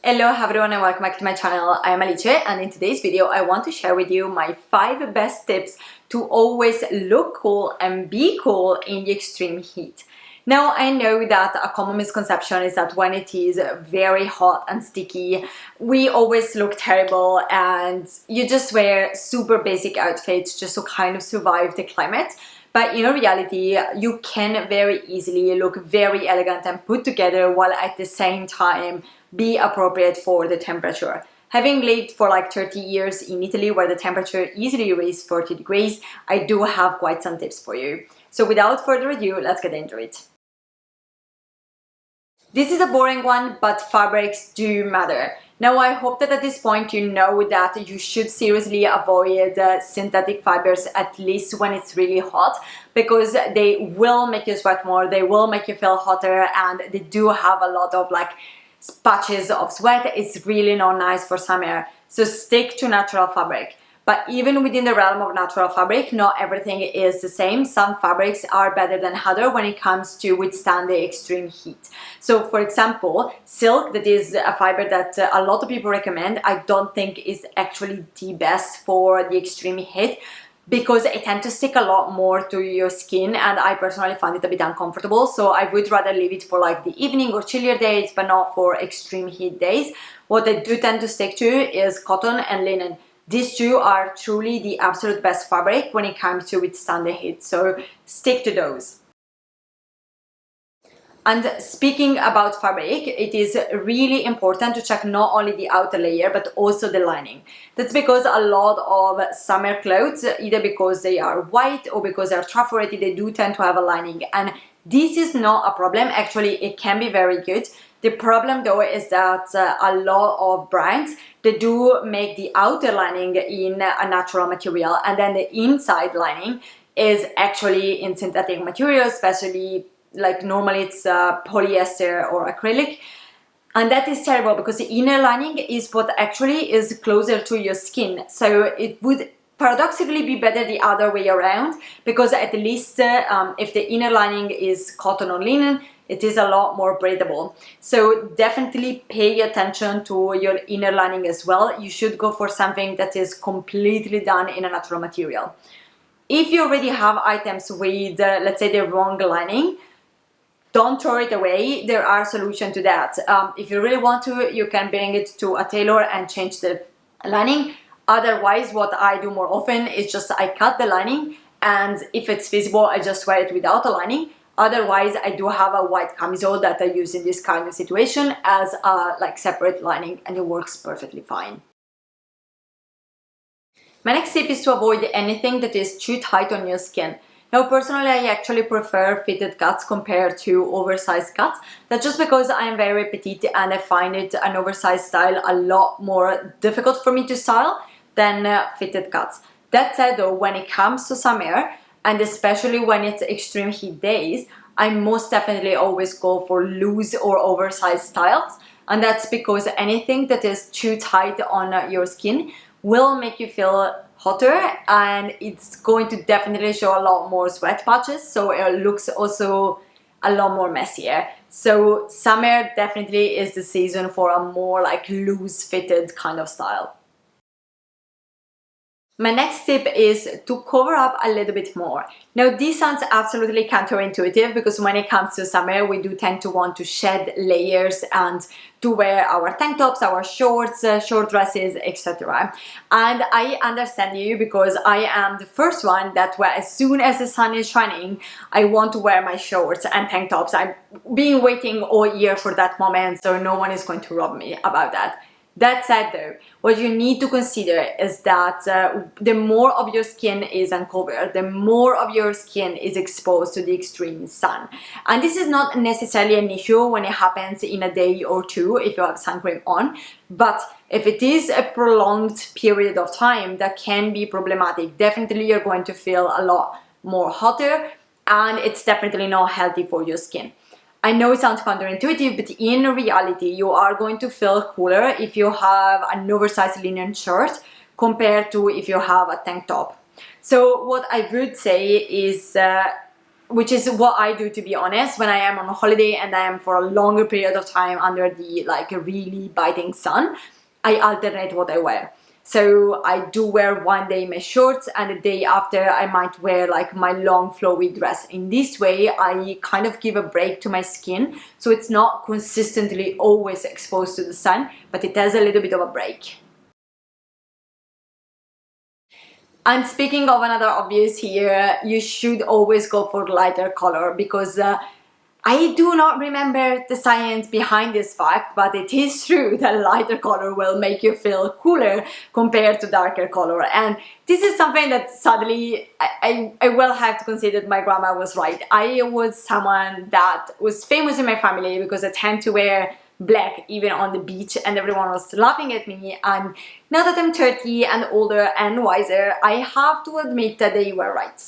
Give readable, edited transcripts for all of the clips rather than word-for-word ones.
Hello everyone and welcome back to my channel. I am Alice, and in today's video I want to share with you my 5 best tips to always look cool and be cool in the extreme heat. Now I know that a common misconception is that when it is very hot and sticky, we always look terrible and you just wear super basic outfits just to kind of survive the climate. But in reality, you can very easily look very elegant and put together while at the same time be appropriate for the temperature. Having lived for like 30 years in Italy where the temperature easily reaches 40 degrees, I do have quite some tips for you. So without further ado, let's get into it. This is a boring one, but fabrics do matter. Now I hope that at this point you know that you should seriously avoid synthetic fibers, at least when it's really hot, because they will make you sweat more, they will make you feel hotter, and they do have a lot of like patches of sweat. It's really not nice for summer. So stick to natural fabric. But even within the realm of natural fabric, not everything is the same. Some fabrics are better than others when it comes to withstand the extreme heat. So for example, silk, that is a fiber that a lot of people recommend, I don't think is actually the best for the extreme heat, because it tends to stick a lot more to your skin, and I personally find it a bit uncomfortable. So I would rather leave it for like the evening or chillier days, but not for extreme heat days. What I do tend to stick to is cotton and linen. These two are truly the absolute best fabric when it comes to withstand the heat, so stick to those. And speaking about fabric, it is really important to check not only the outer layer but also the lining. That's because a lot of summer clothes, either because they are white or because they're transphorated, they do tend to have a lining, and this is not a problem. Actually, it can be very good. The problem though is that a lot of brands, they do make the outer lining in a natural material, and then the inside lining is actually in synthetic material, especially like normally it's polyester or acrylic. And that is terrible because the inner lining is what actually is closer to your skin. So it would paradoxically be better the other way around, because at least if the inner lining is cotton or linen, it is a lot more breathable. So definitely pay attention to your inner lining as well. You should go for something that is completely done in a natural material. If you already have items with, let's say, the wrong lining, don't throw it away. There are solutions to that. If you really want to, you can bring it to a tailor and change the lining. Otherwise, what I do more often is just I cut the lining, and if it's feasible, I just wear it without a lining. Otherwise, I do have a white camisole that I use in this kind of situation as a like separate lining, and it works perfectly fine. My next tip is to avoid anything that is too tight on your skin. Now, personally, I actually prefer fitted cuts compared to oversized cuts. That's just because I am very petite and I find it an oversized style a lot more difficult for me to style than fitted cuts. That said though, when it comes to summer, and especially when it's extreme heat days, I most definitely always go for loose or oversized styles. And that's because anything that is too tight on your skin will make you feel hotter, and it's going to definitely show a lot more sweat patches, so it looks also a lot more messier. So summer definitely is the season for a more like loose fitted kind of style. My next tip is to cover up a little bit more. Now this sounds absolutely counterintuitive, because when it comes to summer we do tend to want to shed layers and to wear our tank tops, our shorts, short dresses, etc. And I understand you, because I am the first one that as soon as the sun is shining, I want to wear my shorts and tank tops. I've been waiting all year for that moment, so no one is going to rob me about that. That said though, what you need to consider is that the more of your skin is uncovered, the more of your skin is exposed to the extreme sun. And this is not necessarily an issue when it happens in a day or two if you have sun cream on, but if it is a prolonged period of time, that can be problematic. Definitely you're going to feel a lot more hotter, and it's definitely not healthy for your skin. I know it sounds counterintuitive, but in reality, you are going to feel cooler if you have an oversized linen shirt compared to if you have a tank top. So what I would say is which is what I do, to be honest, when I am on a holiday and I am for a longer period of time under the like really biting sun. I alternate what I wear. So I do wear one day my shorts, and the day after I might wear like my long flowy dress. In this way I kind of give a break to my skin, so it's not consistently always exposed to the sun, but it has a little bit of a break. And speaking of another obvious here, you should always go for lighter color, because I do not remember the science behind this fact, but it is true that lighter color will make you feel cooler compared to darker color. And this is something that sadly I will have to consider that my grandma was right. I was someone that was famous in my family because I tend to wear black even on the beach, and everyone was laughing at me. And now that I'm 30 and older and wiser, I have to admit that they were right.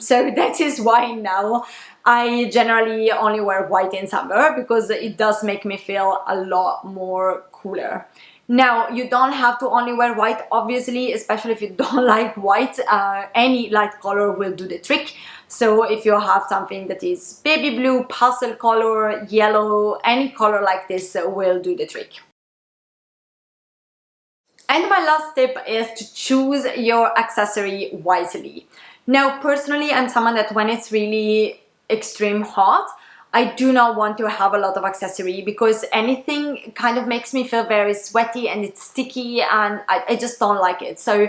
So that is why now I generally only wear white in summer, because it does make me feel a lot more cooler. Now, you don't have to only wear white, obviously, especially if you don't like white. Any light color will do the trick. So if you have something that is baby blue, pastel color, yellow, any color like this will do the trick. And my last tip is to choose your accessory wisely. Now, personally, I'm someone that when it's really extreme hot, I do not want to have a lot of accessory, because anything kind of makes me feel very sweaty and it's sticky, and I just don't like it. So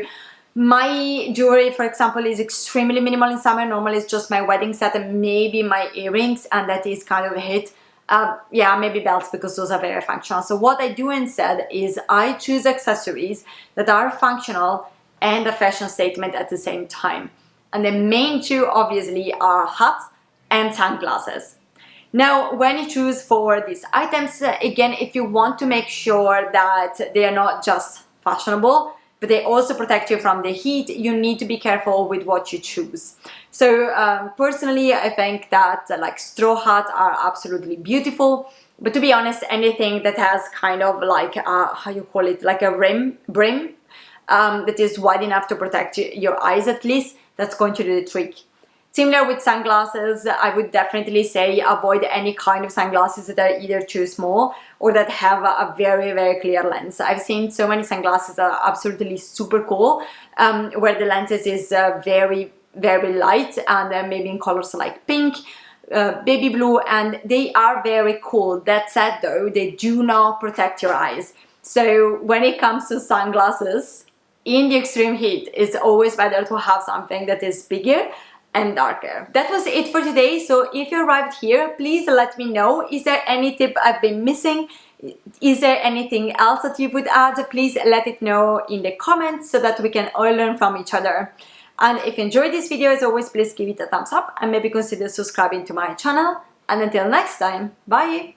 my jewelry, for example, is extremely minimal in summer. Normally it's just my wedding set and maybe my earrings, and that is kind of a hit. Yeah, maybe belts, because those are very functional. So what I do instead is I choose accessories that are functional and a fashion statement at the same time. And the main two obviously are hats and sunglasses. Now, when you choose for these items, again, if you want to make sure that they are not just fashionable, but they also protect you from the heat, you need to be careful with what you choose. So personally, I think that like straw hats are absolutely beautiful. But to be honest, anything that has kind of like, how you call it, like a brim, that is wide enough to protect your eyes at least, that's going to do the trick. Similar with sunglasses, I would definitely say avoid any kind of sunglasses that are either too small or that have a very, very clear lens. I've seen so many sunglasses that are absolutely super cool, where the lenses is very, very light, and maybe in colors like pink, baby blue, and they are very cool. That said though, they do not protect your eyes. So when it comes to sunglasses, in the extreme heat, it's always better to have something that is bigger and darker. That was it for today. So if you arrived here, please let me know. Is there any tip I've been missing? Is there anything else that you would add? Please let it know in the comments so that we can all learn from each other. And if you enjoyed this video, as always, please give it a thumbs up and maybe consider subscribing to my channel. And until next time, bye!